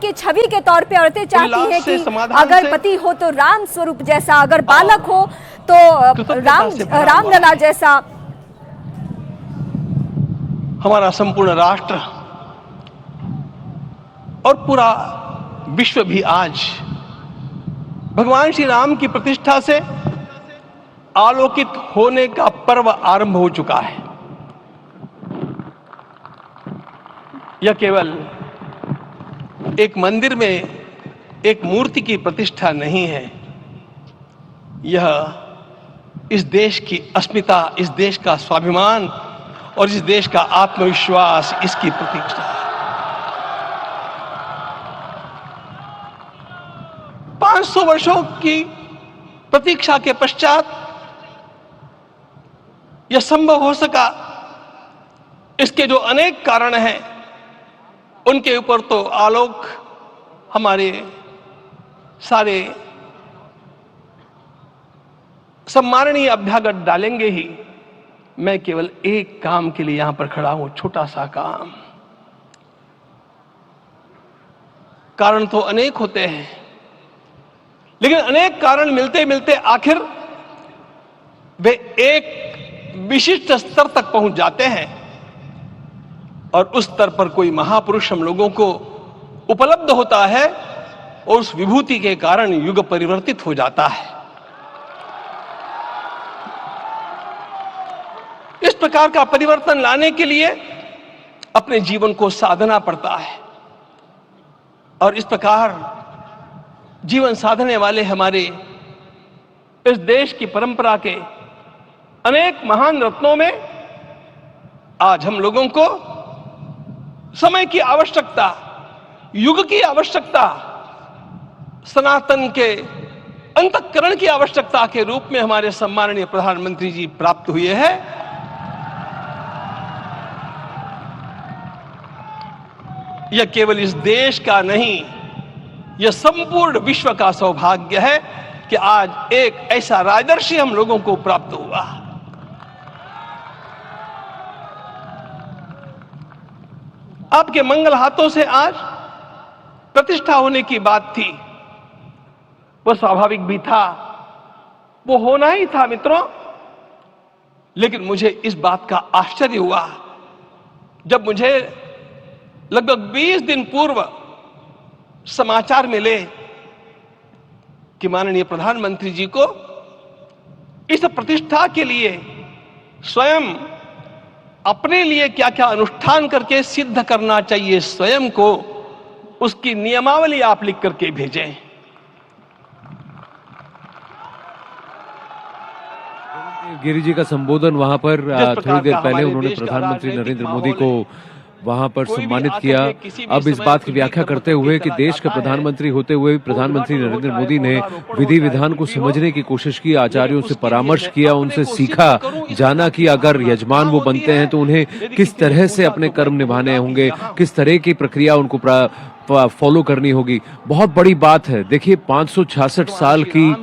की छवि के तौर पे औरतें चाहती हैं कि अगर पति हो तो राम स्वरूप जैसा, अगर बालक हो तो रामलला जैसा। हमारा संपूर्ण राष्ट्र और पूरा विश्व भी आज भगवान श्री राम की प्रतिष्ठा से आलोकित होने का पर्व आरंभ हो चुका है। यह केवल एक मंदिर में एक मूर्ति की प्रतिष्ठा नहीं है, यह इस देश की अस्मिता, इस देश का स्वाभिमान और इस देश का आत्मविश्वास, इसकी प्रतिष्ठा है। 500 वर्षों की प्रतीक्षा के पश्चात यह संभव हो सका। इसके जो अनेक कारण हैं उनके ऊपर तो आलोक हमारे सारे सम्माननीय अभ्यागत डालेंगे ही। मैं केवल एक काम के लिए यहां पर खड़ा हूं, छोटा सा काम। कारण तो अनेक होते हैं, लेकिन अनेक कारण मिलते मिलते आखिर वे एक विशिष्ट स्तर तक पहुंच जाते हैं और उस स्तर पर कोई महापुरुष हम लोगों को उपलब्ध होता है और उस विभूति के कारण युग परिवर्तित हो जाता है। इस प्रकार का परिवर्तन लाने के लिए अपने जीवन को साधना पड़ता है और इस प्रकार जीवन साधने वाले हमारे इस देश की परंपरा के अनेक महान रत्नों में आज हम लोगों को समय की आवश्यकता, युग की आवश्यकता, सनातन के अंतःकरण की आवश्यकता के रूप में हमारे सम्माननीय प्रधानमंत्री जी प्राप्त हुए हैं। यह केवल इस देश का नहीं, यह संपूर्ण विश्व का सौभाग्य है कि आज एक ऐसा राजर्षि हम लोगों को प्राप्त हुआ। आपके मंगल हाथों से आज प्रतिष्ठा होने की बात थी, वह स्वाभाविक भी था, वो होना ही था मित्रों। लेकिन मुझे इस बात का आश्चर्य हुआ जब मुझे लगभग 20 दिन पूर्व समाचार मिले कि माननीय प्रधानमंत्री जी को इस प्रतिष्ठा के लिए स्वयं अपने लिए क्या क्या अनुष्ठान करके सिद्ध करना चाहिए स्वयं को, उसकी नियमावली आप लिख करके भेजें। गिरि जी का संबोधन वहां पर थोड़ी देर पहले उन्होंने प्रधानमंत्री नरेंद्र मोदी को वहां पर सम्मानित किया। अब इस बात की व्याख्या करते हुए कि देश के प्रधानमंत्री होते हुए प्रधानमंत्री नरेंद्र मोदी ने विधि विधान को समझने की कोशिश की, आचार्यों से परामर्श किया, उनसे सीखा, जाना कि अगर यजमान वो बनते हैं तो उन्हें किस तरह से अपने कर्म निभाने होंगे, किस तरह की प्रक्रिया उनको फॉलो करनी होगी। बहुत बड़ी बात है। देखिए 566 साल की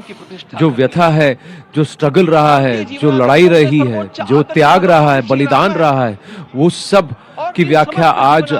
जो व्यथा है, जो स्ट्रगल रहा है, जो लड़ाई रही है, जो त्याग रहा है, बलिदान रहा है, वो सब की व्याख्या आज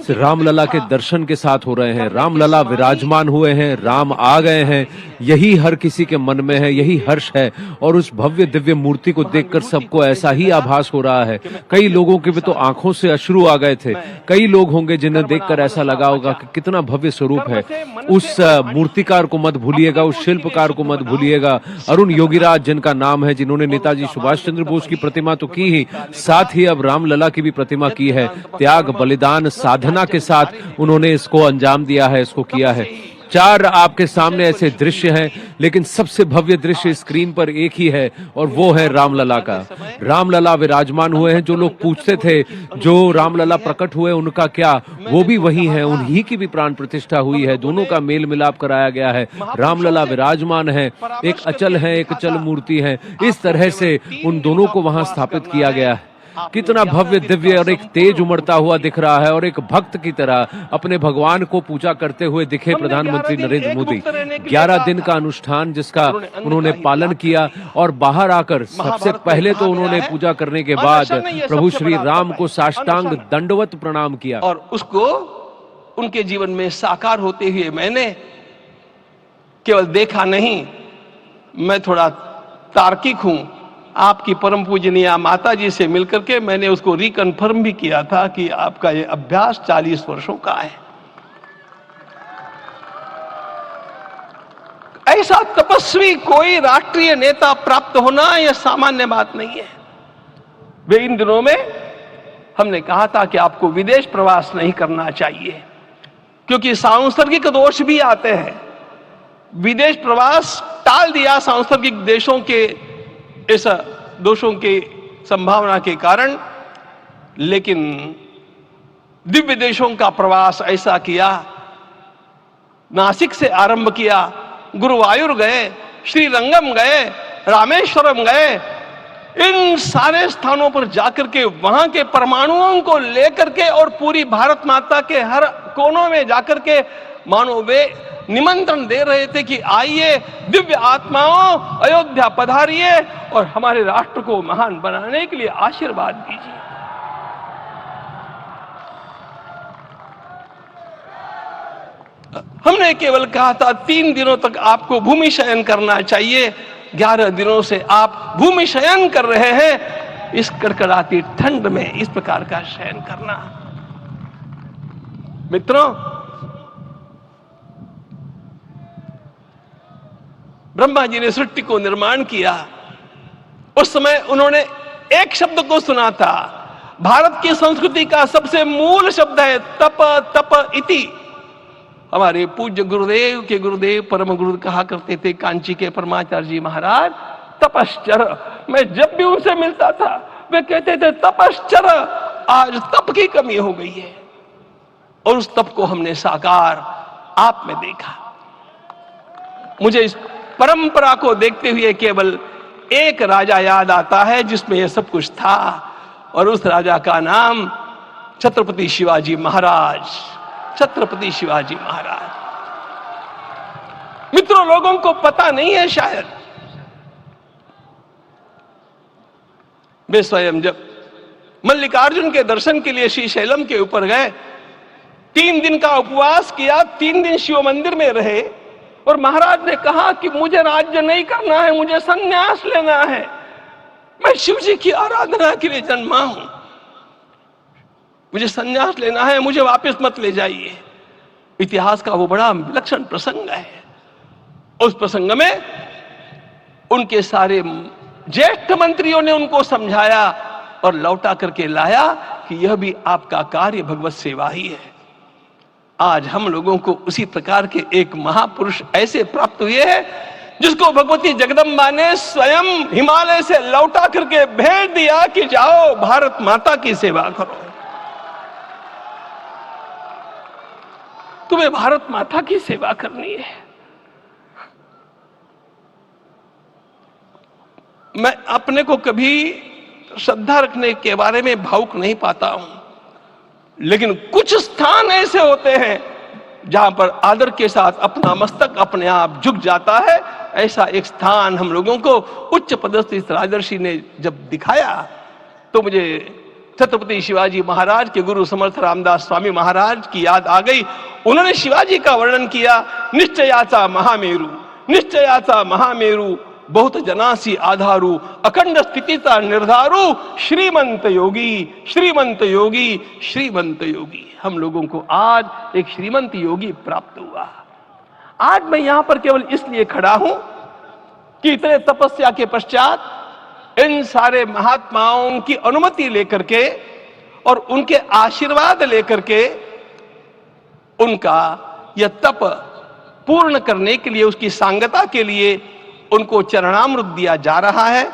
रामलला के दर्शन के साथ हो रहे हैं। रामलला विराजमान हुए हैं, राम आ गए हैं, यही हर किसी के मन में है, यही हर्ष है। और उस भव्य दिव्य मूर्ति को देखकर सबको ऐसा ही आभास हो रहा है। कई लोगों के भी तो आंखों से अश्रु आ गए थे। कई लोग होंगे जिन्हें देखकर ऐसा लगा होगा कि कितना भव्य स्वरूप है। उस मूर्तिकार को मत भूलिएगा, उस शिल्पकार को मत भूलिएगा, अरुण योगीराज जिनका नाम है, जिन्होंने नेताजी सुभाष चंद्र बोस की प्रतिमा तो की ही, साथ ही अब रामलला की भी प्रतिमा की है। त्याग, बलिदान, साधना के साथ उन्होंने इसको अंजाम दिया है, इसको किया है। 4 आपके सामने ऐसे दृश्य हैं, लेकिन सबसे भव्य दृश्य स्क्रीन पर एक ही है और वो है रामलला का। रामलला विराजमान हुए हैं। जो लोग पूछते थे जो रामलला प्रकट हुए उनका क्या, वो भी वही है, उन्हीं की भी प्राण प्रतिष्ठा हुई है। दोनों का मेल मिलाप कराया गया है। रामलला विराजमान है, एक अचल है, एक चल मूर्ति है। इस तरह से उन दोनों को वहां स्थापित किया गया है। कितना भव्य दिव्य और एक तेज उमड़ता हुआ दिख रहा है। और एक भक्त की तरह अपने भगवान को पूजा करते हुए दिखे प्रधानमंत्री नरेंद्र मोदी। 11 दिन का अनुष्ठान जिसका उन्होंने पालन किया और बाहर आकर सबसे पहले तो उन्होंने पूजा करने के बाद प्रभु श्री राम को साष्टांग दंडवत प्रणाम किया और उसको उनके जीवन में साकार होते हुए मैंने केवल देखा नहीं, मैं थोड़ा तार्किक हूं। आपकी परम पूजनीय माता जी से मिलकर के मैंने उसको रिकन्फर्म भी किया था कि आपका ये अभ्यास 40 वर्षों का है। ऐसा तपस्वी कोई राष्ट्रीय नेता प्राप्त होना यह सामान्य बात नहीं है। वे इन दिनों में हमने कहा था कि आपको विदेश प्रवास नहीं करना चाहिए, क्योंकि सांसर्गिक दोष भी आते हैं। विदेश प्रवास टाल दिया सांसर्गिक देशों के इस दोषों के संभावना के कारण, लेकिन दिव्य देशों का प्रवास ऐसा किया। नासिक से आरंभ किया, गुरुवायूर गए, श्रीरंगम गए, रामेश्वरम गए। इन सारे स्थानों पर जाकर के वहां के परमाणुओं को लेकर के और पूरी भारत माता के हर कोनों में जाकर के मानो वे निमंत्रण दे रहे थे कि आइए दिव्य आत्माओं, अयोध्या पधारिए और हमारे राष्ट्र को महान बनाने के लिए आशीर्वाद दीजिए। हमने केवल कहा था 3 दिनों तक आपको भूमि शयन करना चाहिए। 11 दिनों से आप भूमि शयन कर रहे हैं। इस कड़कड़ाती ठंड में इस प्रकार का शयन करना, मित्रों, ब्रह्मा जी ने सृष्टि को निर्माण किया। उस समय उन्होंने एक शब्द को सुना था। भारत की संस्कृति का सबसे मूल शब्द है तप तप इति। हमारे पूज्य गुरुदेव के गुरुदेव परम गुरु कहा करते थे, कांची के परमाचार्य जी महाराज, तपश्चर। मैं जब भी उनसे मिलता था वे कहते थे तपश्चर। आज तप की कमी हो गई है और उस तप को हमने साकार आप में देखा। मुझे इस परंपरा को देखते हुए केवल एक राजा याद आता है जिसमें यह सब कुछ था, और उस राजा का नाम छत्रपति शिवाजी महाराज। छत्रपति शिवाजी महाराज। मित्रों, लोगों को पता नहीं है शायद, वे स्वयं जब मल्लिकार्जुन के दर्शन के लिए श्रीशैलम के ऊपर गए, 3 दिन का उपवास किया, 3 दिन शिव मंदिर में रहे, और महाराज ने कहा कि मुझे राज्य नहीं करना है, मुझे संन्यास लेना है, मैं शिव जी की आराधना के लिए जन्मा हूं, मुझे संन्यास लेना है, मुझे वापस मत ले जाइए। इतिहास का वो बड़ा विलक्षण प्रसंग है। उस प्रसंग में उनके सारे ज्येष्ठ मंत्रियों ने उनको समझाया और लौटा करके लाया कि यह भी आपका कार्य भगवत सेवा ही है। आज हम लोगों को उसी प्रकार के एक महापुरुष ऐसे प्राप्त हुए हैं जिसको भगवती जगदम्बा ने स्वयं हिमालय से लौटा करके भेज दिया कि जाओ भारत माता की सेवा करो। तुम्हें भारत माता की सेवा करनी है। मैं अपने को कभी श्रद्धा रखने के बारे में भावुक नहीं पाता हूं, लेकिन कुछ स्थान ऐसे होते हैं जहां पर आदर के साथ अपना मस्तक अपने आप झुक जाता है। ऐसा एक स्थान हम लोगों को उच्च पदस्थ इस राजर्षि ने जब दिखाया तो मुझे छत्रपति शिवाजी महाराज के गुरु समर्थ रामदास स्वामी महाराज की याद आ गई। उन्होंने शिवाजी का वर्णन किया, निश्चयाचा महामेरु, निश्चयाचा महामेरु, बहुत जनासी आधारू, अखंड स्थितिता निर्धारू, श्रीमंत योगी, श्रीमंत योगी, श्रीमंत योगी। हम लोगों को आज एक श्रीमंत योगी प्राप्त हुआ। आज मैं यहां पर केवल इसलिए खड़ा हूं कि इतने तपस्या के पश्चात इन सारे महात्माओं की अनुमति लेकर के और उनके आशीर्वाद लेकर के उनका यह तप पूर्ण करने के लिए, उसकी सांगता के लिए उनको चरणामृत दिया जा रहा है।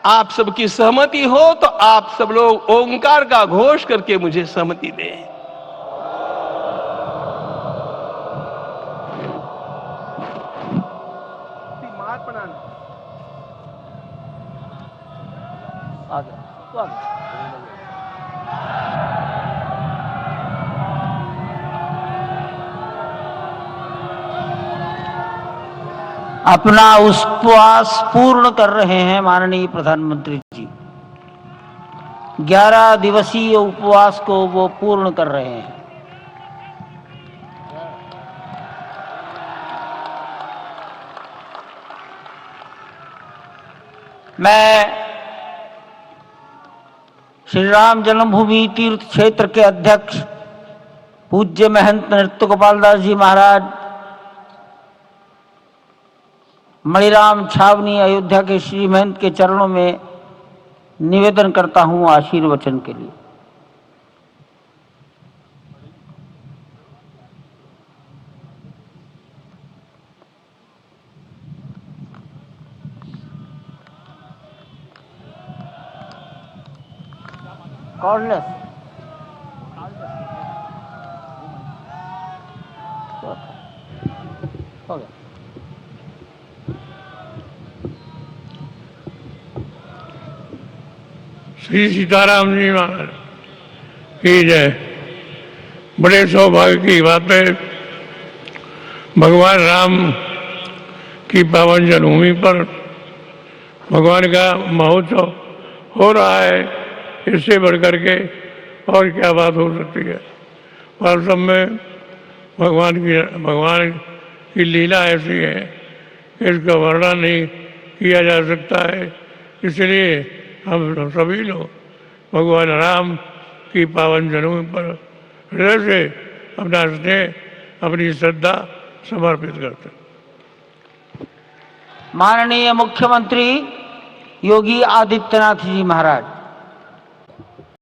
आप सबकी सहमति हो तो आप सब लोग ओंकार का घोष करके मुझे सहमति दें। अपना उपवास पूर्ण कर रहे हैं माननीय प्रधानमंत्री जी। 11 दिवसीय उपवास को वो पूर्ण कर रहे हैं। मैं श्री राम जन्मभूमि तीर्थ क्षेत्र के अध्यक्ष पूज्य महंत नृत्य गोपाल दास जी महाराज, मणिराम छावनी अयोध्या के श्री महंत के चरणों में निवेदन करता हूं आशीर्वचन के लिए। कॉर्डलेस हो गया। श्री सीताराम जी महाराज की जय। बड़े सौभाग्य की बात है, भगवान राम की पावन जन्मभूमि पर भगवान का महोत्सव हो रहा है। इससे बढ़कर के और क्या बात हो सकती है। वास्तव में भगवान की लीला ऐसी है कि इसका वर्णन नहीं किया जा सकता है। इसलिए हम सभी लोग भगवान राम की पावन जन्मभूमि पर हृदय से अपना स्नेह, अपनी श्रद्धा समर्पित करते हैं। माननीय मुख्यमंत्री योगी आदित्यनाथ जी महाराज।